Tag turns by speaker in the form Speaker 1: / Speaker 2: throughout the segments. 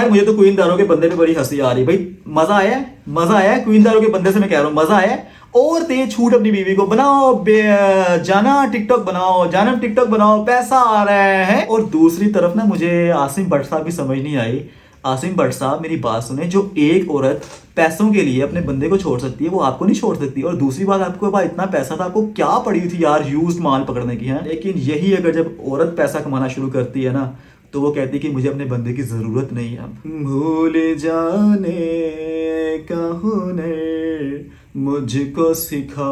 Speaker 1: खैर मुझे तो क्वीन दारो के बंदे पे बड़ी हंसी आ रही भाई। मजा आया है, मजा आया है क्वीन दारो के बंदे से, मैं कह रहा हूँ मजा आया है। और दे छूट अपनी बीवी को, बनाओ जाना टिकटॉक बनाओ, जाना टिकटॉक बनाओ, पैसा आ रहा है। और दूसरी तरफ ना मुझे आसिम भट्ट साहब की समझ नहीं आई। आसिम भट्ट साहब मेरी बात सुने, जो एक औरत पैसों के लिए अपने बंदे को छोड़ सकती है वो आपको नहीं छोड़ सकती। और दूसरी बात, आपके पास इतना पैसा था, आपको क्या पड़ी थी यार यूज्ड माल पकड़ने की है। लेकिन यही अगर जब औरत पैसा कमाना शुरू करती है ना, तो वो कहती है कि मुझे अपने बंदे की जरूरत नहीं है। भूल जाने का हुनर मुझको सिखाते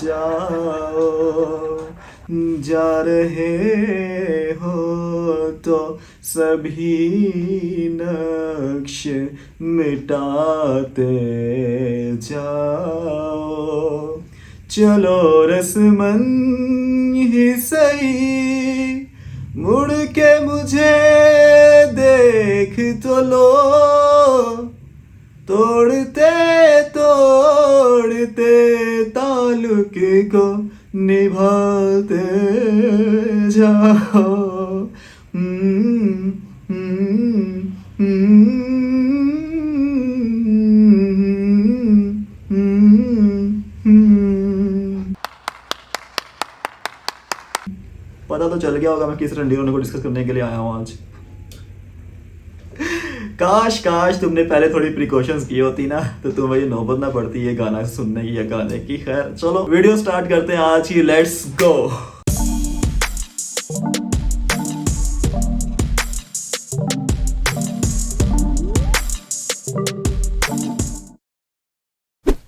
Speaker 1: जाओ, जा रहे हो तो सभी नक्श मिटाते जाओ, चलो रस्मन ही सही, मुड़ के मुझे देख तो लो, तोड़ते तोड़ते ताल्लुक को निभाते जाओ। पता तो चल गया होगा मैं किस रंडीरों को डिस्कस करने के लिए आया हूँ आज। काश काश तुमने पहले थोड़ी प्रिकॉशंस की होती ना, तो तुम्हें ये नौबत ना पड़ती ये गाना सुनने की या गाने की। खैर चलो वीडियो स्टार्ट करते हैं आज की, लेट्स गो।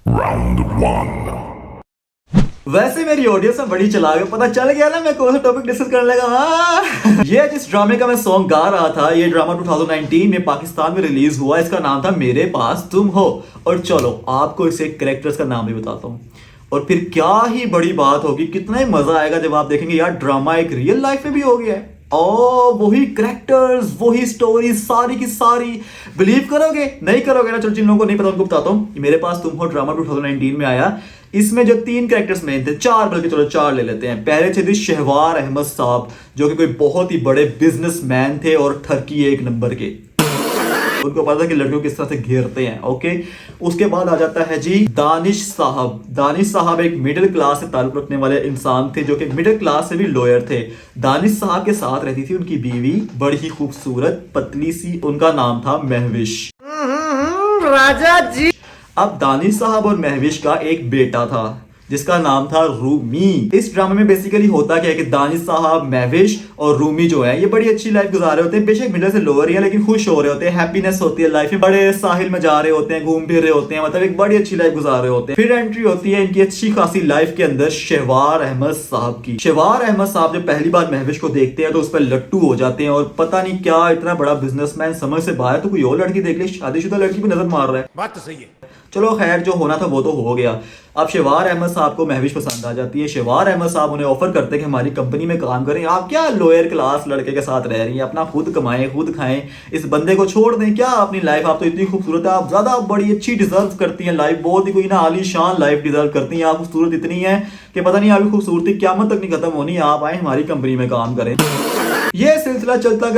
Speaker 2: Round 1.
Speaker 1: वैसे मेरी ऑडियंस में बड़ी चला गया, पता चल गया ना मैं कौन सा टॉपिक डिस्कस करने लगा। ये जिस ड्रामे का मैं सॉन्ग गा रहा था, ये ड्रामा 2019 में पाकिस्तान में रिलीज हुआ। इसका नाम था मेरे पास तुम हो। और चलो आपको इसे कैरेक्टर्स का नाम भी बताता हूँ, और फिर क्या ही बड़ी बात होगी, कितना ही मजा आएगा जब आप देखेंगे यार ड्रामा एक रियल लाइफ में भी हो गया है। ओ वही कैरेक्टर्स, वही स्टोरी, सारी की सारी। बिलीव करोगे नहीं करोगे ना, चलो जिन लोगों को नहीं पता उनको बताता हूँ। मेरे पास तुम हो ड्रामा 2019 में आया। इसमें जो 3 कैरेक्टर्स मेन थे, 4 बल्कि, चलो 4 ले लेते हैं। पहले थे शहवार अहमद साहब, जो कि कोई बहुत ही बड़े बिजनेसमैन थे और ठरकी 1 नंबर के। उनको पता था कि लड़कियों किस तरह से घेरते हैं। ओके, उसके बाद आ जाता है जी दानिश साहब। दानिश साहब एक मिडिल क्लास से ताल्लुक रखने वाले इंसान थे, जो कि मिडिल क्लास से भी लॉयर थे। दानिश साहब के साथ रहती थी उनकी बीवी, बड़ी ही खूबसूरत पतली सी, उनका नाम था महविश।
Speaker 3: राजा जी।
Speaker 1: अब दानिश साहब और महविश का एक बेटा था जिसका नाम था रूमी। इस ड्रामे में बेसिकली होता क्या है कि दानिश साहब, महविश और रूमी जो है ये बड़ी अच्छी लाइफ गुजार रहे होते हैं। बेशक मिडिल से लोअर ही है लेकिन खुश हो रहे होते हैं, हैप्पीनेस होती है लाइफ में। बड़े साहिल में जा रहे होते हैं, घूम फिर रहे होते हैं, मतलब एक बड़ी अच्छी लाइफ गुजार रहे होते हैं। फिर एंट्री होती है इनकी अच्छी खासी लाइफ के अंदर शहवार अहमद साहब की। शहवार अहमद साहब जब पहली बार महविश को देखते हैं तो उस पर लट्टू हो जाते हैं, और पता नहीं क्या इतना बड़ा बिजनेसमैन समझ से बाहर, तो कोई और लड़की देख ली, शादीशुदा लड़की भी नजर मार रहा है।
Speaker 3: बात तो सही है।
Speaker 1: चलो खैर जो होना था वो तो हो गया। अब शहवार अहमद साहब को महविश पसंद आ जाती है। शहवार अहमद साहब उन्हें ऑफर करते हैं कि हमारी कंपनी में काम करें, आप क्या लोअर क्लास लड़के के साथ रह रही हैं, अपना खुद कमाएं खुद खाएं, इस बंदे को छोड़ दें क्या अपनी लाइफ, आप तो इतनी खूबसूरत है, आप ज्यादा बड़ी अच्छी डिजर्व करती हैं लाइफ, बहुत ही कोई ना आलीशान लाइफ डिजर्व करती हैं, आप खूबसूरत इतनी है कि पता नहीं आपकी खूबसूरती क्यामत तक नहीं खत्म होनी, आप आए हमारी कंपनी में काम करें। ये सिलसिला चलता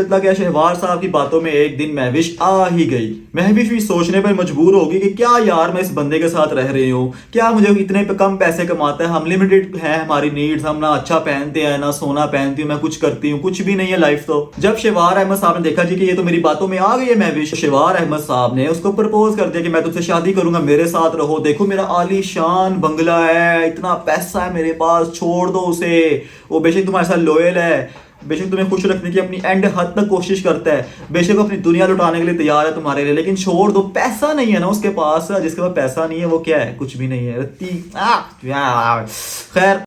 Speaker 1: गया। शहवार साहब की बातों में एक दिन महविश आ ही गई। महविश भी सोचने पर मजबूर होगी कि क्या यार मैं इस बंदे के साथ रह रही हूँ, क्या मुझे इतने पे कम पैसे कमाता है, हम लिमिटेड है हमारी नीड्स, हम ना अच्छा पहनते हैं ना सोना पहनती हूँ, मैं कुछ करती हूँ, कुछ भी नहीं है लाइफ। तो जब शहवार अहमद साहब ने देखा जी कि ये तो मेरी बातों में आ गई है महविश, शहवार अहमद साहब ने उसको प्रपोज कर दिया कि मैं तुझसे शादी करूंगा, मेरे साथ रहो, देखो मेरा आलीशान बंगला है, इतना पैसा है मेरे पास, छोड़ दो उसे, वो बेशक तुम्हारे साथ लॉयल है, बेशक तुम्हें खुश रखने की अपनी एंड हद तक कोशिश करता है, बेशक अपनी दुनिया लुटाने के लिए तैयार है तुम्हारे लिए, लेकिन छोड़ दो, पैसा नहीं है ना उसके पास, जिसके पास पैसा नहीं है वो क्या है, कुछ भी नहीं है। खैर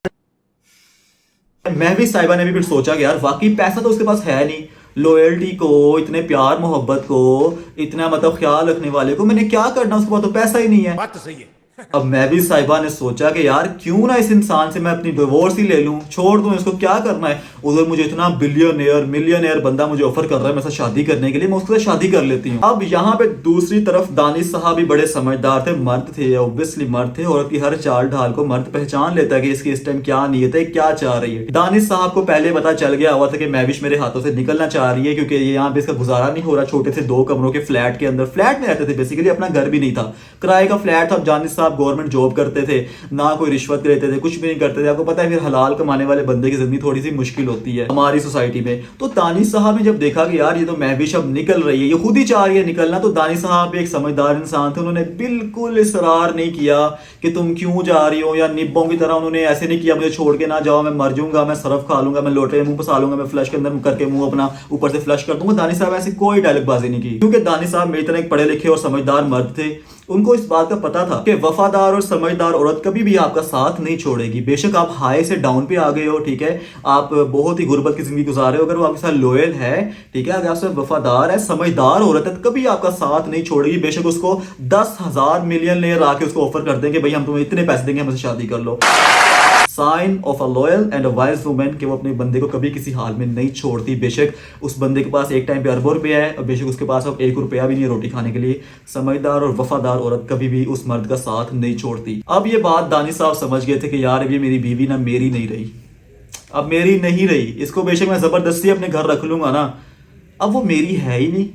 Speaker 1: मैं भी साहिबा ने भी फिर सोचा कि यार वाकई पैसा तो उसके पास है नहीं, लॉयल्टी को, इतने प्यार मोहब्बत को, इतना मतलब ख्याल रखने वाले को मैंने क्या करना, उसके पास तो पैसा ही नहीं है।
Speaker 3: बात तो सही है।
Speaker 1: अब महवी साहिबा ने सोचा कि यार क्यों ना इस इंसान से मैं अपनी डिवोर्स ही ले लूं, छोड़ दूं इसको, क्या करना है। उधर मुझे इतना बिलियनियर मिलियनियर बंदा मुझे ऑफर कर रहा है मेरे साथ शादी करने के लिए, मैं उसके साथ शादी कर लेती हूँ। अब यहाँ पे दूसरी तरफ दानिश साहब भी बड़े समझदार थे, मर्द थे, ऑब्वियसली मर्द थे, औरत की हर चाल ढाल को मर्द पहचान लेता है कि इसकी इस टाइम क्या नीयत है, क्या चाह रही है। दानिश साहब को पहले पता चल गया हुआ था कि महविश मेरे हाथों से निकलना चाह रही है, क्योंकि यहाँ पे इसका गुजारा नहीं हो रहा। छोटे से 2 कमरों के फ्लैट के अंदर, फ्लैट में रहते थे बेसिकली, अपना घर भी नहीं था, किराए का फ्लैट था। दानिश साहब गवर्नमेंट जॉब करते थे, ना कोई रिश्वत लेते थे, कुछ भी नहीं करते थे। आपको पता है फिर हलाल कमाने वाले बंदे की जिंदगी थोड़ी सी मुश्किल होती है हमारी सोसाइटी में। तो दानिश साहब ने जब देखा कि यार ये तो महविश अब निकल रही है, ये खुद ही चाह रही है निकलना, तो दानिश साहब एक समझदार इंसान थे, उन्होंने बिल्कुल इसरार नहीं किया कि तुम क्यों जा रही हो, या निब्बों की तरह उन्होंने ऐसे नहीं किया मुझे छोड़ के ना जाओ, मैं मर जाऊंगा, मैं सरफ खा लूंगा, मैं लोटे मुंह पसा लूंगा, मैं फ्लश के अंदर करके मुंह अपना ऊपर से फ्लश कर दूंगा। दानिश साहब ऐसी कोई डायलॉगबाजी नहीं की, क्योंकि दानिश साहब मेरी तरह एक पढ़े लिखे और समझदार मर्द थे। उनको इस बात का पता था कि वफादार और समझदार औरत कभी भी आपका साथ नहीं छोड़ेगी। बेशक आप हाई से डाउन पे आ गए हो, ठीक है, आप बहुत ही गुर्बत की जिंदगी गुजार रहे हो, अगर वो आपके साथ लॉयल है, ठीक है, अगर आपसे वफादार है, समझदार औरत है, तो कभी आपका साथ नहीं छोड़ेगी। बेशक उसको 10,000 मिलियन लेयर आके उसको ऑफर कर देंगे, भाई हम तुम्हें इतने पैसे देंगे, हमसे शादी कर लो। Sign of a loyal and a wise women कि वो अपने बंदे को कभी किसी हाल में नहीं छोड़ती। बेशक उस बंदे के पास एक टाइम पे अरबों रुपया है, और बेशक उसके पास अब 1 रुपया भी नहीं है रोटी खाने के लिए, समझदार और वफादार औरत कभी भी उस मर्द का साथ नहीं छोड़ती। अब ये बात दानिश साहब समझ गए थे कि यार अब ये मेरी बीवी ना मेरी नहीं रही, अब मेरी नहीं रही, इसको बेशक मैं जबरदस्ती अपने घर रख लूंगा ना, अब वो मेरी है ही नहीं,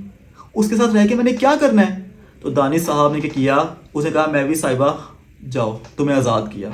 Speaker 1: उसके साथ रह के मैंने क्या करना है। तो दानिश साहब ने क्या किया, उसने कहा महवी साहिबा जाओ, तुम्हें आज़ाद किया,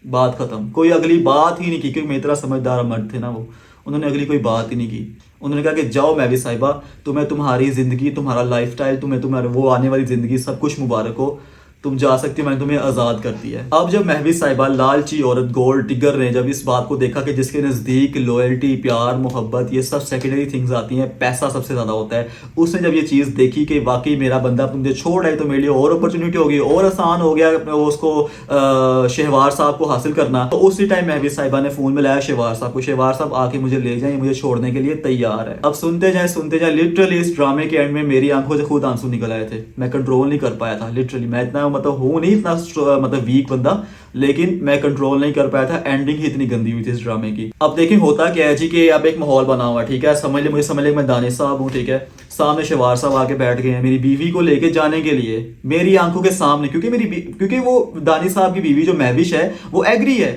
Speaker 1: बात खत्म। कोई अगली बात ही नहीं की, क्योंकि मेरी तरह समझदार मर्द थे ना वो, उन्होंने अगली कोई बात ही नहीं की। उन्होंने कहा कि जाओ महवी साहिबा, तुम्हें तुम्हारी जिंदगी, तुम्हारा लाइफस्टाइल, तुम्हें तुम्हारे वो आने वाली जिंदगी सब कुछ मुबारक हो, तुम जा सकती हो, मैंने तुम्हें आज़ाद कर दिया है। अब जब महवी साहिबा लालची औरत गोल्ड टिगर ने जब इस बात को देखा कि जिसके नज़दीक लॉयल्टी, प्यार, मोहब्बत ये सब सेकेंडरी थिंग्स आती हैं, पैसा सबसे ज़्यादा होता है, उसने जब ये चीज़ देखी कि वाकई मेरा बंदा मुझे छोड़ आए तो मेरे लिए और अपॉर्चुनिटी होगी, और आसान हो गया उसको शहवार साहब को हासिल करना। तो उसी टाइम महवी साहिबा ने फ़ोन मिलाया शहवार साहब को, शहवार साहब आके मुझे ले जाए, मुझे छोड़ने के लिए तैयार है। अब सुनते जाए, लिटरली इस ड्रामे के एंड में मेरी आंखों से खुद आंसू निकल आए थे, मैं कंट्रोल नहीं कर पाया था। लिटरली मैं इतना मतलब हूँ नहीं इतना मतलब वीक बंदा, लेकिन मैं कंट्रोल नहीं कर पाया था। एंडिंग ही इतनी गंदी हुई थी इस ड्रामे की। अब देखिए होता क्या है जी कि अब एक माहौल बना हुआ है, ठीक है, मुझे समझ ले मैं दानिश साहब हूँ, ठीक है, सामने शहवार साहब आके बैठ गए हैं मेरी बीवी को लेके जाने के लिए मेरी आंखों के सामने, क्योंकि वो दानिश साहब की बीवी जो महविश है वो एग्री है,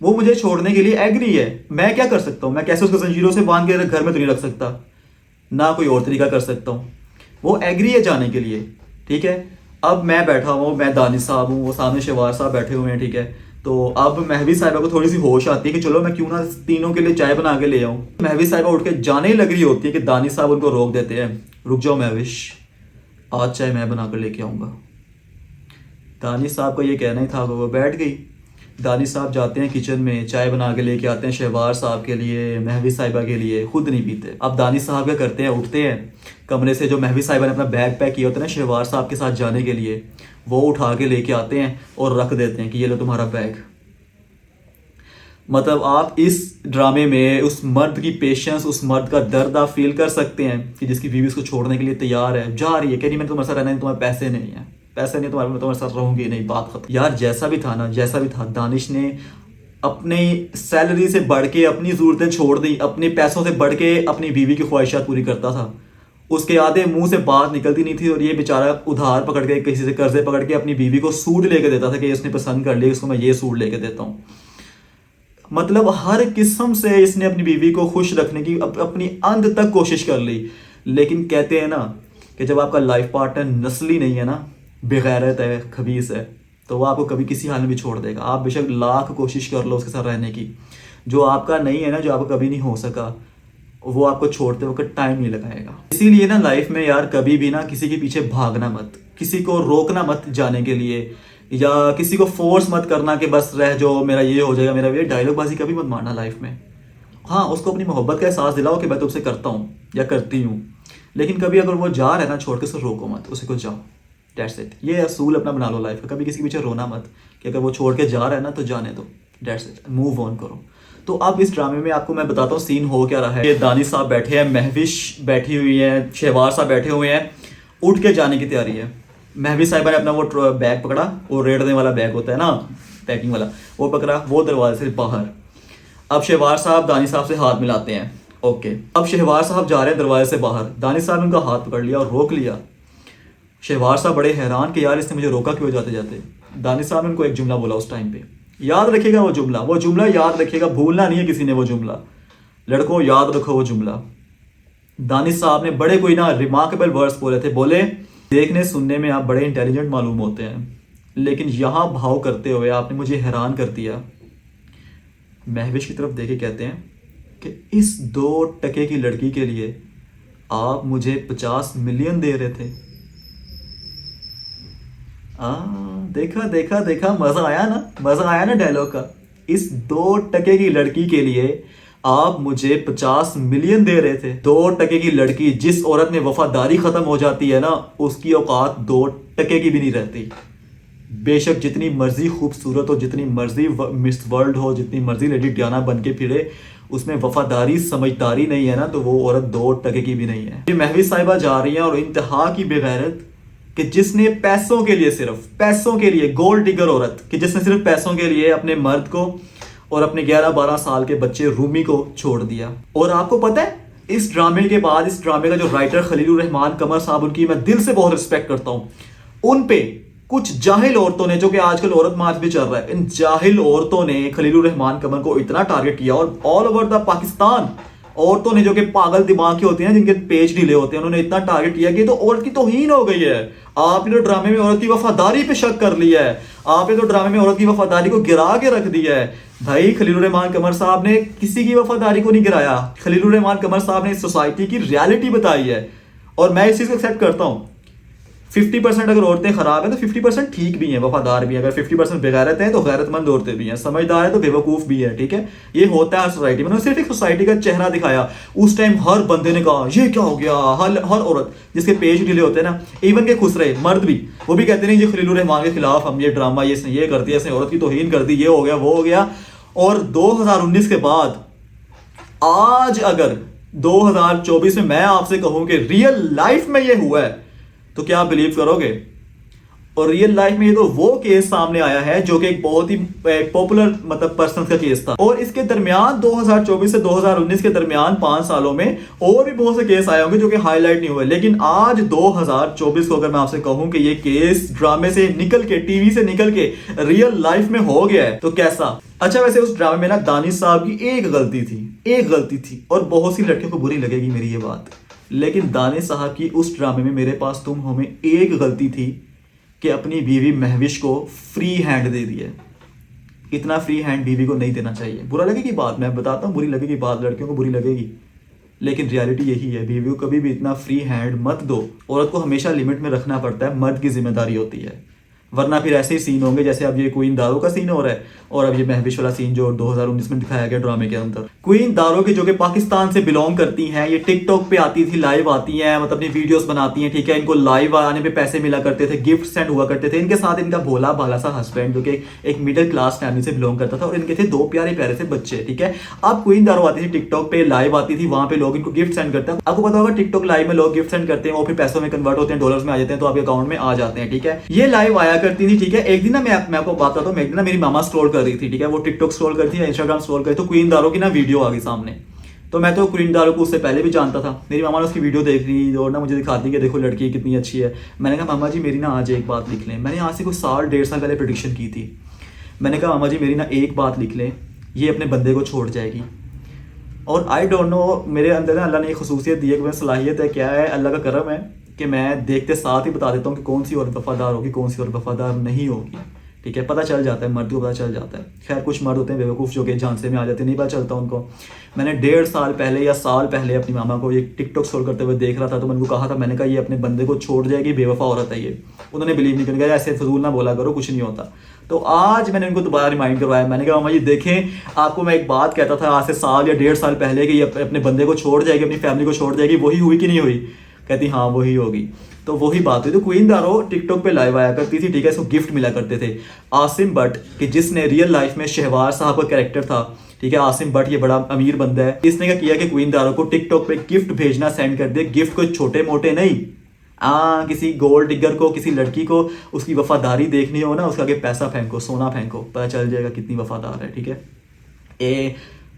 Speaker 1: वो मुझे छोड़ने के लिए एग्री है। मैं क्या कर सकता हूँ, मैं कैसे उसको जंजीरों से बांध के घर में तो नहीं रख सकता, ना कोई और तरीका कर सकता हूँ, वो एग्री है जाने के लिए, ठीक है। अब मैं बैठा हूँ, मैं दानिश साहब हूँ, वो सामने शहवार साहब बैठे हुए हैं, ठीक है। तो अब महवी साहिबा को थोड़ी सी होश आती है कि चलो मैं क्यों ना तीनों के लिए चाय बना के ले आऊँ। महवी साहिबा उठ के जाने ही लग रही होती है कि दानिश साहब उनको रोक देते हैं, रुक जाओ महविश, आज चाय मैं बना कर लेके आऊँगा। दानिश साहब का ये कहना ही था, वो बैठ गई। दानिश साहब जाते हैं किचन में, चाय बना के लेके आते हैं शहवार साहब के लिए, महवी साहिबा के लिए, खुद नहीं पीते। अब दानिश साहब क्या करते हैं, उठते हैं कमरे से, जो महवी साहिबा ने अपना बैग पैक किया होता है ना शहवार साहब के साथ जाने के लिए, वो उठा के लेके आते हैं और रख देते हैं कि ये लो तुम्हारा बैग। मतलब आप इस ड्रामे में उस मर्द की पेशेंस, उस मर्द का दर्द आप फील कर सकते हैं कि जिसकी बीवी उसको छोड़ने के लिए तैयार है, जा रही है, कह रही मैं तुम्हारे साथ रहना है, तुम्हारे पैसे नहीं है, पैसे नहीं तुम्हारे साथ रहूंगी नहीं, बात खत्म। यार जैसा भी था दानिश ने अपनी सैलरी से बढ़ के अपनी ज़रूरतें छोड़ दी, अपने पैसों से बढ़ के अपनी बीवी की ख्वाहिशात पूरी करता था। उसके आधे मुंह से बात निकलती नहीं थी, और ये बेचारा उधार पकड़ के, किसी से कर्जे पकड़ के अपनी बीवी को सूट लेके देता था कि इसने पसंद कर लिया, इसको मैं ये सूट लेके देता हूँ। मतलब हर किस्म से इसने अपनी बीवी को खुश रखने की अपनी अंत तक कोशिश कर ली। लेकिन कहते हैं ना कि जब आपका लाइफ पार्टनर नस्ली नहीं है ना, बेगैरत है, खबीस है, तो वो आपको कभी किसी हाल में भी छोड़ देगा। आप बेशक लाख कोशिश कर लो उसके साथ रहने की, जो आपका नहीं है ना, जो आपको कभी नहीं हो सका, वो आपको छोड़ते वक्त टाइम नहीं लगाएगा। इसीलिए ना लाइफ में यार कभी भी ना किसी के पीछे भागना मत, किसी को रोकना मत जाने के लिए, या किसी को फोर्स मत करना कि बस रह जाओ, मेरा ये हो जाएगा, मेरा ये डायलॉगबाजी कभी मत मारना लाइफ में। हाँ, उसको अपनी मोहब्बत का एहसास दिलाओ कि मैं तुमसे करता हूँ या करती हूँ, लेकिन कभी अगर वो जा रहा है ना छोड़ के, उसको रोको मत, उसे को जाओ, डेट्स इट। ये असूल अपना बना लो लाइफ का, कभी किसी के पीछे रोना मत कि अगर वो छोड़ के जा रहा है ना तो जाने दो, डेट्स इट, मूव ऑन करो। तो अब इस ड्रामे में आपको मैं बताता हूँ सीन हो क्या रहा है। ये दानिश साहब बैठे हैं, महविश बैठी हुई है, शहवार साहब बैठे हुए हैं, उठ के जाने की तैयारी है। महवी साहिबा ने अपना वो बैग पकड़ा, वो रेड़ने वाला बैग होता है ना, पैकिंग वाला, वो पकड़ा, वो दरवाजे से बाहर। अब शहवार साहब दानी साहब से हाथ मिलाते हैं। ओके, अब शहवार साहब जा रहे हैं दरवाजे से बाहर, दानी साहब ने उनका हाथ पकड़ लिया और रोक लिया। शहवार साहब बड़े हैरान कि यार इसने मुझे रोका क्यों जाते जाते। दानी साहब ने उनको एक जुमला बोला उस टाइम पे, याद रखिएगा वो जुमला याद रखिएगा, भूलना नहीं है किसी ने वो जुमला, लड़कों याद रखो वो जुमला। दानी साहब ने बड़े कोई ना रिमार्केबल वर्ड्स बोले थे, बोले देखने सुनने में आप बड़े इंटेलिजेंट मालूम होते हैं, लेकिन यहाँ भाव करते हुए आपने मुझे हैरान कर दिया। महविश की तरफ देखे कहते हैं कि इस 2 टके की लड़की के लिए आप मुझे 50 मिलियन दे रहे थे। देखा देखा देखा, मजा आया ना डायलॉग का। इस 2 टके की लड़की के लिए आप मुझे 50 मिलियन दे रहे थे। 2 टके की लड़की, जिस औरत में वफादारी खत्म हो जाती है ना, उसकी औकात 2 टके की भी नहीं रहती। बेशक जितनी मर्जी खूबसूरत हो, जितनी मर्जी मिस वर्ल्ड हो, जितनी मर्जी लेडी डियाना बन के फिरे, उसमें वफादारी समझदारी नहीं है ना, तो वो औरत 2 टके की भी नहीं है। ये महवी साहिबा जा रही हैं और इंतहा की बेगैरत कि जिसने पैसों के लिए, सिर्फ पैसों के लिए, गोल्ड डिगर औरत कि जिसने सिर्फ पैसों के लिए अपने मर्द को और अपने 11-12 साल के बच्चे रूमी को छोड़ दिया। और आपको पता है इस ड्रामे के बाद, इस ड्रामे का जो राइटर खलीलुर रहमान कमर साहब, उनकी मैं दिल से बहुत रिस्पेक्ट करता हूँ, उन पे कुछ जाहिल औरतों ने, जो कि आजकल औरत मार्च भी चल रहा है, इन जाहिल औरतों ने खलीलुर रहमान कमर को इतना टारगेट किया, और ऑल ओवर द पाकिस्तान औरतों ने, जो कि पागल दिमाग की होती हैं, जिनके पेज ढीले होते हैं, उन्होंने इतना टारगेट किया कि तो औरत की तौहीन हो गई है। आपने तो ड्रामे में औरत की वफादारी पे शक कर लिया है, आपने तो ड्रामे में औरत की वफादारी को गिरा के रख दिया है। भाई खलीलुर रहमान कमर साहब ने किसी की वफादारी को नहीं गिराया, खलीलुर रहमान कमर साहब ने इस सोसाइटी की रियलिटी बताई है, और मैं इस चीज को एक्सेप्ट करता हूँ। 50% अगर औरतें खराब हैं तो 50% ठीक भी हैं, वफादार भी हैं। अगर 50% बेगैरत हैं तो गैरतमंद औरतें भी हैं, समझदार है तो बेवकूफ़ भी है, ठीक है। ये होता है सोसाइटी में। सिर्फ एक सोसाइटी का चेहरा दिखाया, उस टाइम हर बंदे ने कहा ये क्या हो गया, हर औरत जिसके पेज ढीले होते हैं ना, इवन के खुश रहे मर्द भी, वो भी कहते नहीं जी खलीलुर रहमान के खिलाफ हम ये ड्रामा, ये कर दिया, इसने औरत की तौहीन कर दी, ये हो गया वो हो गया। और 2019 के बाद आज अगर 2024 में मैं आपसे कहूं कि रियल लाइफ में ये हुआ है, तो क्या आप बिलीव करोगे? और रियल लाइफ में ये तो वो केस सामने आया है जो कि एक बहुत ही पॉपुलर मतलब पर्सन का केस था। और इसके दरमियान 2024 से 2019 के दरमियान 5 सालों में और भी बहुत से केस आए होंगे जो कि हाईलाइट नहीं हुए। लेकिन आज 2024 को अगर मैं आपसे कहूं कि ये केस ड्रामे से निकल के, टीवी से निकल के रियल लाइफ में हो गया है, तो कैसा? अच्छा, वैसे उस ड्रामे में ना दानिश साहब की एक गलती थी और बहुत सी लड़कियों को बुरी लगेगी मेरी ये बात, लेकिन दानिश साहब की उस ड्रामे में मेरे पास तुम हो में एक गलती थी कि अपनी बीवी महविश को फ्री हैंड दे दिया। इतना फ्री हैंड बीवी को नहीं देना चाहिए। बुरा लगेगी बात, मैं बताता हूँ, बुरी लगेगी बात, लड़कियों को बुरी लगेगी, लेकिन रियलिटी यही है। बीवी को कभी भी इतना फ्री हैंड मत दो। औरत को हमेशा लिमिट में रखना पड़ता है, मर्द की जिम्मेदारी होती है, वरना फिर ऐसे ही सीन होंगे जैसे अब ये क्वीन दारो का सीन हो रहा है और अब ये महविश वाला सीन जो 2019 में दिखाया गया ड्रामे के अंदर। क्वीन दारो की जो कि पाकिस्तान से बिलोंग करती हैं, ये टिकटॉक पे आती थी, लाइव आती हैं, मतलब अपनी वीडियोस बनाती हैं, ठीक है। इनको लाइव आने पे पैसे मिला करते थे, गिफ्ट सेंड हुआ करते थे। इनके साथ इनका भोला भाला सा हस्बैंड जो कि एक मिडिल क्लास फैमिली से बिलोंग करता था, और इनके थे 2 प्यारे प्यारे से बच्चे, ठीक है। अब क्वीन दारो आती थी, टिकटॉक पे लाइव आती थी, वहां पे लोग इनको गिफ्ट सेंड करते हैं। आपको पता होगा टिकटॉक लाइव में लोग गिफ्ट सेंड करते हैं, वो फिर पैसों में कन्वर्ट होते हैं, डॉलर्स में आ जाते हैं, तो आपके अकाउंट में आ जाते हैं, ठीक है। ये लाइव आया करती थी, ठीक है। एक दिन ना मैं आपको बात करता हूँ, एक दिन ना मेरी मामा स्क्रॉल कर रही थी, ठीक है, वो टिकटॉक स्क्रॉल कर रही थी, इंस्टाग्राम स्क्रॉल कर रही थी, तो क्वीन दारो की ना वीडियो आ गई सामने। तो मैं तो क्वीन दारो को उससे पहले भी जानता था, मेरी मामा ने उसकी वीडियो देख ली और ना मुझे दिखाती कि देखो लड़की कितनी अच्छी है। मैंने कहा मामा जी मेरी ना आज एक बात लिख लें। मैंने आज से कुछ साल 1.5 साल पहले प्रेडिक्शन की थी। मैंने कहा मामा जी मेरी ना एक बात लिख लें, ये अपने बंदे को छोड़ जाएगी। और आई डोंट नो, मेरे अंदर ना अल्लाह ने एक खसूसियत दी है, मेरी सलाहियत है, क्या है, अल्लाह का करम है कि मैं देखते साथ ही बता देता हूँ कि कौन सी और वफादार होगी, कौन सी और वफादार नहीं होगी, ठीक है। पता चल जाता है, मर्द को पता चल जाता है। खैर कुछ मर्द होते हैं बेवकूफ़ जो कि झांसे में आ जाते हैं, नहीं पता चलता उनको। मैंने 1.5 साल पहले या साल पहले अपनी मामा को ये टिकटॉक स्क्रॉल करते हुए देख रहा था, तो मैंने उनको कहा था, मैंने कहा ये अपने बंदे को छोड़ जाएगी, बेवफा औरत है ये। उन्होंने बिलीव नहीं किया, ऐसे फजूल ना बोला करो, कुछ नहीं होता। तो आज मैंने उनको दोबारा रिमाइंड करवाया। मैंने कहा मामा जी देखें, आपको मैं एक बात कहता था आज से साल या 1.5 साल पहले कि ये अपने बंदे को छोड़ जाएगी, अपनी फैमिली को छोड़ जाएगी, वही हुई कि नहीं हुई? कहती हाँ वही होगी। तो वही बात हुई। तो क्वीन दारो टिकटॉक पे लाइव आया करती थी, ठीक है, इसको गिफ्ट मिला करते थे। आसिम भट्ट कि जिसने रियल लाइफ में शहवार साहब का कैरेक्टर था, ठीक है, आसिम भट्ट ये बड़ा अमीर बंदा है, इसने क्या किया कि क्वीन दारो को टिकटॉक पे गिफ्ट भेजना सेंड कर दे। गिफ्ट कोई छोटे मोटे नहीं, किसी गोल्ड डिगर को, किसी लड़की को उसकी वफादारी देखनी हो ना, उसके आगे पैसा फेंको, सोना फेंको, पता चल जाएगा कितनी वफादार है। ठीक है,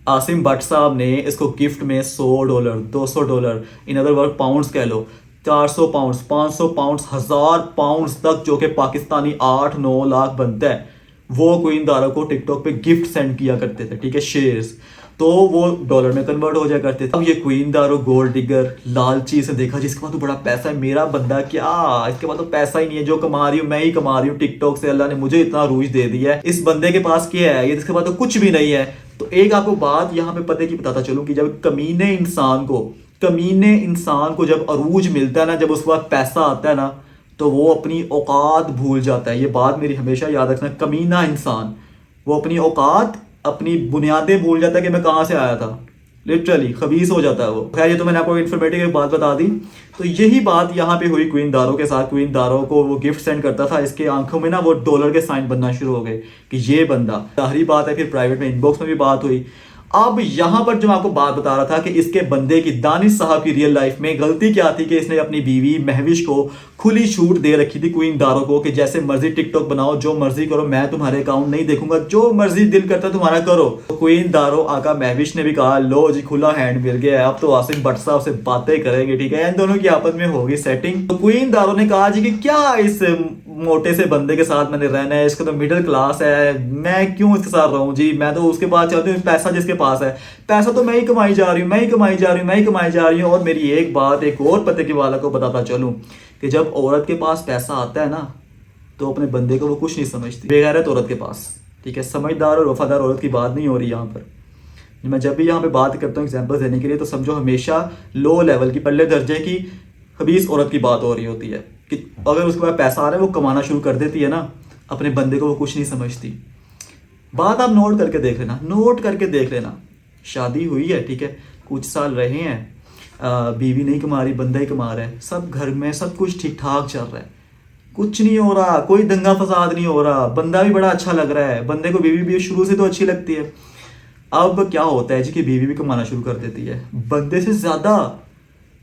Speaker 1: आसिम भट्ट साहब ने इसको गिफ्ट में $100, $200, इन अदर वर्ड पाउंड्स कह लो, 400 पाउंड्स, 500 पाउंड्स, 1000 पाउंड्स तक, जो कि पाकिस्तानी 8-9 लाख बनता है, वो क्वीन दारा को टिकटॉक पे गिफ्ट सेंड किया करते थे। ठीक है, शेयर्स, तो वो डॉलर में कन्वर्ट हो जाया करते थे। अब ये क्वीन दारो, गोल्ड डिगर, लालची से देखा जिसके पास तो बड़ा पैसा है, मेरा बंदा क्या, इसके पास तो पैसा ही नहीं है, जो कमा रही हूँ मैं ही कमा रही हूँ टिकटॉक से, अल्लाह ने मुझे इतना रूज दे दिया है, इस बंदे के पास क्या है, ये इसके पास तो कुछ भी नहीं है। तो एक आपको बात यहाँ पे पते की बताता चलूँ कि जब कमीने इंसान को जब अरूज मिलता है ना, जब उसके पास पैसा आता है ना, तो वो अपनी औकात भूल जाता है। ये बात मेरी हमेशा याद रखना, कमीना इंसान वो अपनी औकात, अपनी बुनियादें भूल जाता है कि मैं कहाँ से आया था, लिटरली खबीस हो जाता है वो। खैर, ये तो मैंने आपको इन्फॉर्मेटिव एक बात बता दी। तो यही बात यहाँ पे हुई क्वीन दारो के साथ। क्वीन दारो को वो गिफ्ट सेंड करता था, इसके आंखों में ना वो डॉलर के साइन बनना शुरू हो गए कि ये बंदा, जाहिर बात है। फिर प्राइवेट में इनबॉक्स में भी बात हुई। अब यहाँ पर जो मैं आपको बात बता रहा था कि इसके बंदे की, दानिश साहब की रियल लाइफ में गलती क्या थी कि इसने अपनी बीवी महविश को खुली छूट दे रखी थी क्वीन दारो को कि जैसे मर्जी टिकटॉक बनाओ, जो मर्जी करो, मैं तुम्हारे अकाउंट नहीं देखूंगा, जो मर्जी दिल करता तुम्हारा करो। तो क्वीन दारो आका महविश ने भी कहा, लो जी खुला हैंड मिल गया है, अब तो आसिम भट्ट साहब से बातें करेंगे। ठीक है, इन दोनों की आपस में होगी सेटिंग। तो क्वीन दारो ने कहा जी कि क्या इस मोटे से बंदे के साथ मैंने रहना है, इसका तो मिडिल क्लास है, मैं क्यों इसके साथ रहूं जी, मैं तो उसके पास चाहती हूँ, पैसा जिसके पास है, पैसा तो मैं ही कमाई जा रही हूँ। और मेरी एक बात एक और पते की वाला को बताता चलूं कि जब औरत के पास पैसा आता है ना, तो अपने बंदे को वो कुछ नहीं समझती, बेगैरत औरत के पास। ठीक है, समझदार और वफादार औरत की बात नहीं हो रही यहाँ पर। मैं जब भी यहाँ पे बात करता हूँ एग्जाम्पल देने के लिए, तो समझो हमेशा लो लेवल की, पल्ले दर्जे की खबीस औरत की बात हो रही होती है कि अगर उसके पास पैसा आ रहा है, वो कमाना शुरू कर देती है ना, अपने बंदे को वो कुछ नहीं समझती। बात आप नोट करके देख लेना। शादी हुई है, ठीक है, कुछ साल रहे हैं, बीवी नहीं कमा रही, बंदा ही कमा रहा है, सब घर में सब कुछ ठीक ठाक चल रहा है, कुछ नहीं हो रहा, कोई दंगा फसाद नहीं हो रहा, बंदा भी बड़ा अच्छा लग रहा है, बंदे को बीवी भी शुरू से तो अच्छी लगती है। अब क्या होता है जी कि बीवी भी कमाना शुरू कर देती है बंदे से ज़्यादा।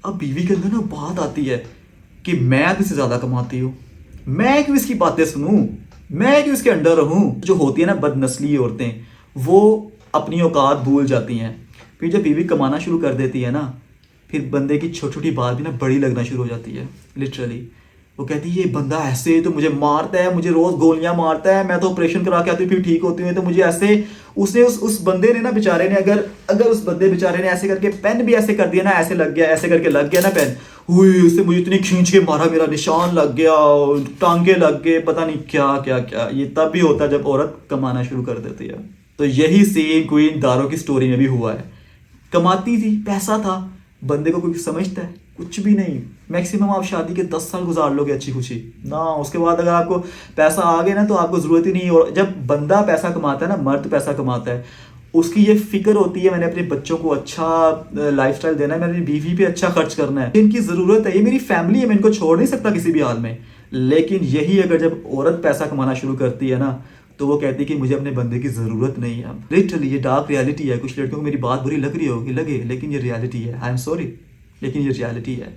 Speaker 1: अब बीवी के अंदर ना बात आती है कि मैं तो इससे ज़्यादा कमाती हूँ, मैं क्यों इसकी बातें सुनूं, मैं क्यों इसके अंडर रहूं। जो होती है ना बदनस्ली औरतें, वो अपनी औकात भूल जाती हैं। फिर जब बीवी कमाना शुरू कर देती है ना, फिर बंदे की छोटी छोटी बात भी ना बड़ी लगना शुरू हो जाती है। लिटरली वो कहती है ये बंदा ऐसे तो मुझे मारता है, मुझे रोज़ गोलियां मारता है, मैं तो ऑपरेशन करा के आती हूँ फिर ठीक होती हूँ, तो मुझे ऐसे उसने उस बंदे ने ना बेचारे ने अगर उस बंदे बेचारे ने ऐसे करके पेन भी ऐसे कर दिया ना, ऐसे लग गया, ऐसे करके लग गया ना पेन, हुई उससे मुझे इतनी खींच के मारा, मेरा निशान लग गया, टांगे लग गए, पता नहीं क्या क्या क्या। ये तब भी होता है जब औरत कमाना शुरू कर देती है। तो यही सेम क्वीन दारो की स्टोरी में भी हुआ है। कमाती थी, पैसा था, बंदे को कोई समझता है कुछ भी नहीं। मैक्सिमम आप शादी के 10 साल गुजार लोगे अच्छी खुशी ना, उसके बाद अगर आपको पैसा आ गया ना तो आपको ज़रूरत ही नहीं। और जब बंदा पैसा कमाता है ना, मर्द पैसा कमाता है, उसकी ये फिक्र होती है मैंने अपने बच्चों को अच्छा लाइफस्टाइल देना है, मैंने अपनी बीवी पे अच्छा खर्च करना है, इनकी ज़रूरत है, ये मेरी फैमिली है, मैं इनको छोड़ नहीं सकता किसी भी हाल में। लेकिन यही अगर जब औरत पैसा कमाना शुरू करती है ना, तो वो कहती है कि मुझे अपने बंदे की ज़रूरत नहीं है। लिटरली ये डार्क रियलिटी है। कुछ लड़कियों को मेरी बात बुरी लग रही होगी, लगे, लेकिन ये रियलिटी है। आई एम सॉरी, लेकिन ये रियलिटी है,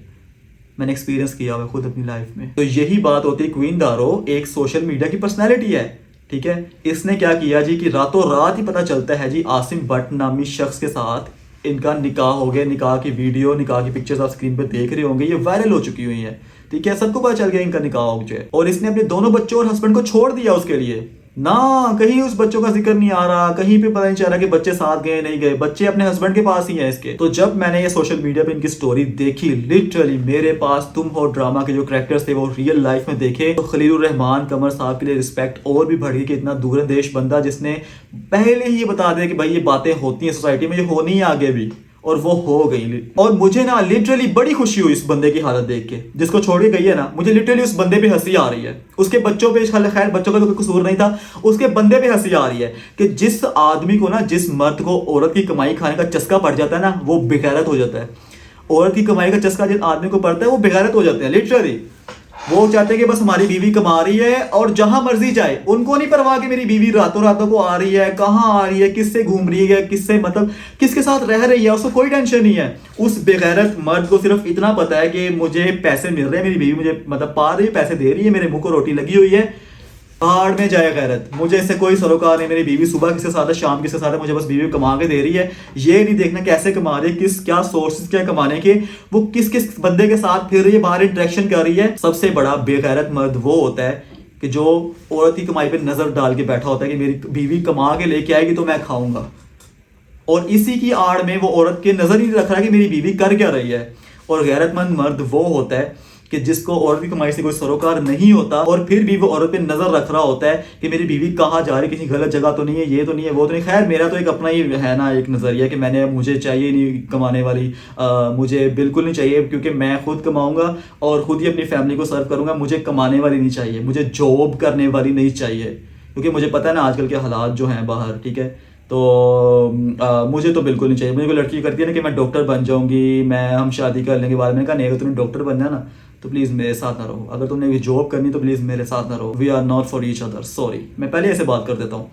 Speaker 1: मैंने एक्सपीरियंस किया हुआ खुद अपनी लाइफ में। तो यही बात होती है, क्वीन दारो एक सोशल मीडिया की पर्सनैलिटी है, ठीक है। इसने क्या किया जी कि रातों रात ही पता चलता है जी आसिम भट्ट नामी शख्स के साथ इनका निकाह हो गया। निकाह की वीडियो, निकाह की पिक्चर्स आप स्क्रीन पर देख रहे होंगे, ये वायरल हो चुकी हुई है, ठीक है, सबको पता चल गया इनका निकाह हो गया। और इसने अपने दोनों बच्चों और हस्बैंड को छोड़ दिया उसके लिए ना, कहीं उस बच्चों का जिक्र नहीं आ रहा, कहीं पे पता नहीं चल रहा कि बच्चे साथ गए नहीं गए, बच्चे अपने हस्बैंड के पास ही हैं इसके। तो जब मैंने ये सोशल मीडिया पे इनकी स्टोरी देखी, लिटरली मेरे पास तुम हो ड्रामा के जो कैरेक्टर्स थे वो रियल लाइफ में देखे, तो खलीलुर रहमान कमर साहब के लिए रिस्पेक्ट और भी बढ़ गई कि इतना दूरंदेश बंदा जिसने पहले ही ये बता दिया कि भाई ये बातें होती हैं सोसाइटी में, ये होनी है आगे भी, और वो हो गई। और मुझे ना लिटरली बड़ी खुशी हुई इस बंदे की हालत देख के, जिसको छोड़ के गई है ना, मुझे लिटरली उस बंदे पे हंसी आ रही है। उसके बच्चों पे, खैर बच्चों का तो कोई कसूर नहीं था, उसके बंदे पे हंसी आ रही है कि जिस आदमी को ना, जिस मर्द को औरत की कमाई खाने का चस्का पड़ जाता है ना, वो बेगैरत हो जाता है। औरत की कमाई का चस्का जिस आदमी को पड़ता है वो बेगैरत हो जाते हैं लिटरली। वो चाहते हैं कि बस हमारी बीवी कमा रही है और जहां मर्जी जाए, उनको नहीं परवाह कि मेरी बीवी रातों रातों को आ रही है, कहाँ आ रही है, किससे घूम रही है, किससे मतलब किसके साथ रह रही है, उसको कोई टेंशन नहीं है। उस बेगैरत मर्द को सिर्फ इतना पता है कि मुझे पैसे मिल रहे हैं, मेरी बीवी मुझे मतलब पा रही है, पैसे दे रही है, मेरे मुंह को रोटी लगी हुई है, पहाड़ में जाए गैरत, मुझे इससे कोई सरोकार नहीं। मेरी बीवी सुबह किसके साथ है, शाम किसके साथ है, मुझे बस बीवी कमा के दे रही है। ये नहीं देखना कैसे कमा रही है, किस क्या सोर्सेज क्या कमाने के, वो किस किस बंदे के साथ फिर रही है, बाहर इंटरेक्शन कर रही है। सबसे बड़ा बेगैरत मर्द वो होता है कि जो औरत की कमाई पे नजर डाल के बैठा होता है कि मेरी बीवी कमा के लेके आएगी तो मैं खाऊंगा, और इसी की आड़ में वो औरत के नजर ही नहीं रख रहा है कि मेरी बीवी कर क्या रही है। और गैरतमंद मर्द वो होता है कि जिसको औरत की कमाई से कोई सरोकार नहीं होता और फिर भी वो औरत पे नजर रख रहा होता है कि मेरी बीवी कहाँ जा रही है, किसी गलत जगह तो नहीं है, ये तो नहीं है, वो तो नहीं। खैर मेरा तो एक अपना ही है ना एक नजरिया कि मुझे चाहिए नहीं कमाने वाली, मुझे बिल्कुल नहीं चाहिए, क्योंकि मैं खुद कमाऊंगा और खुद ही अपनी फैमिली को सर्व करूंगा। मुझे कमाने वाली नहीं चाहिए, मुझे जॉब करने वाली नहीं चाहिए, क्योंकि मुझे पता है ना आजकल के हालात जो हैं बाहर, ठीक है। तो मुझे तो बिल्कुल नहीं चाहिए। मुझे कोई लड़की करती है ना कि मैं डॉक्टर बन जाऊंगी, हम शादी कर लेंगे बाद में, कहा नहीं, अगर तुमने डॉक्टर बनना है ना तो प्लीज़ मेरे साथ ना रहो, अगर तुमने जॉब करनी तो प्लीज़ मेरे साथ ना रहो, we are not for each other, sorry. मैं पहले ऐसे बात कर देता हूँ।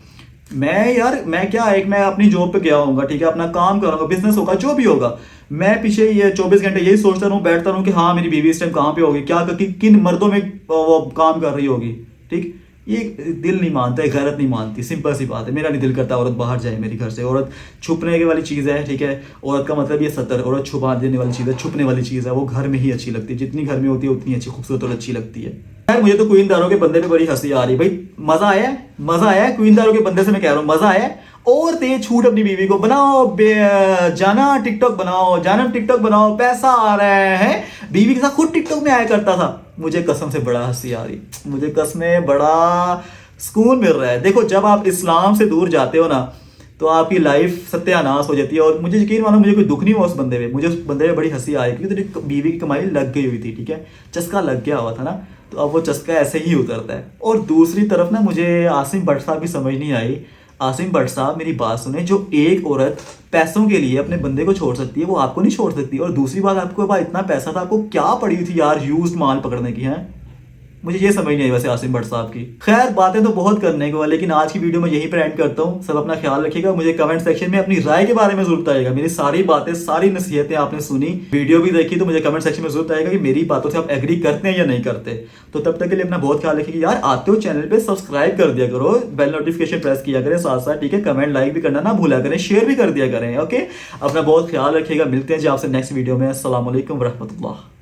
Speaker 1: मैं अपनी जॉब पे गया हूँगा, ठीक है, अपना काम करूँगा, बिजनेस होगा, जो भी होगा, मैं पीछे ये 24 घंटे यही सोचता रहूँ, बैठता रहूँ कि हाँ मेरी बीवी इस टाइम कहाँ पे होगी, क्या किन मर्दों में वो काम कर रही होगी, ठीक। ये दिल नहीं मानता है, गैरत नहीं मानती, सिंपल सी बात है। मेरा नहीं दिल करता औरत बाहर जाए मेरी घर से। औरत छुपने वाली चीज़ है, ठीक है। औरत का मतलब ये सतर, औरत छुपा देने वाली चीज़ है, छुपने वाली चीज़ है, वो घर में ही अच्छी लगती है। जितनी घर में होती है उतनी अच्छी खूबसूरत और अच्छी लगती है। यार मुझे तो क्वीन दारो के बंदे पे बड़ी हंसी आ रही है भाई। मजा आया है क्वीन दारो के बंदे से, मैं कह रहा हूँ मजा आया है। और तेज छूट अपनी बीवी को बनाओ, जाना टिकटॉक बनाओ, पैसा आ रहा है। बीवी के साथ खुद टिकटॉक में आया करता था। मुझे कसम से बड़ा हंसी आ रही, मुझे कसम में बड़ा सुकून मिल रहा है। देखो जब आप इस्लाम से दूर जाते हो ना तो आपकी लाइफ सत्यानाश हो जाती है। और मुझे यकीन मानो मुझे कोई दुख नहीं हुआ उस बंदे पे, मुझे उस बंदे पे बड़ी हंसी आई क्योंकि तेरी बीवी की कमाई लग गई हुई थी, ठीक है, चस्का लग गया हुआ था ना, तो अब वो चस्का ऐसे ही उतरता है। और दूसरी तरफ ना मुझे आसिम भट्ट साहब की समझ नहीं आई। आसिम भट्ट साहब मेरी बात सुने, जो एक औरत पैसों के लिए अपने बंदे को छोड़ सकती है वो आपको नहीं छोड़ सकती। और दूसरी बात, आपके पास इतना पैसा था, आपको क्या पड़ी थी यार यूज्ड माल पकड़ने की, है। मुझे ये समझ नहीं आई वैसे आसिम भट्ट साहब की। खैर बातें तो बहुत करने को है, लेकिन आज की वीडियो में यहीं पर एंड करता हूँ। सब अपना ख्याल रखिएगा। मुझे कमेंट सेक्शन में अपनी राय के बारे में जरूर बताइएगा। मेरी सारी बातें, सारी नसीहतें आपने सुनी, वीडियो भी देखी, तो मुझे कमेंट सेक्शन में जरूर बताइएगा कि मेरी बातों से आप एग्री करते हैं या नहीं करते। तो तब तक के लिए अपना बहुत ख्याल रखिएगा। यार आते हो चैनल पे सब्सक्राइब कर दिया करो, बेल नोटिफिकेशन प्रेस किया करें साथ साथ, ठीक है। कमेंट लाइक भी करना ना भूला करें, शेयर भी कर दिया करें, ओके। अपना बहुत ख्याल रखिएगा। मिलते हैं जी आपसे नेक्स्ट वीडियो में। अस्सलाम वालेकुम रहमतुल्लाह।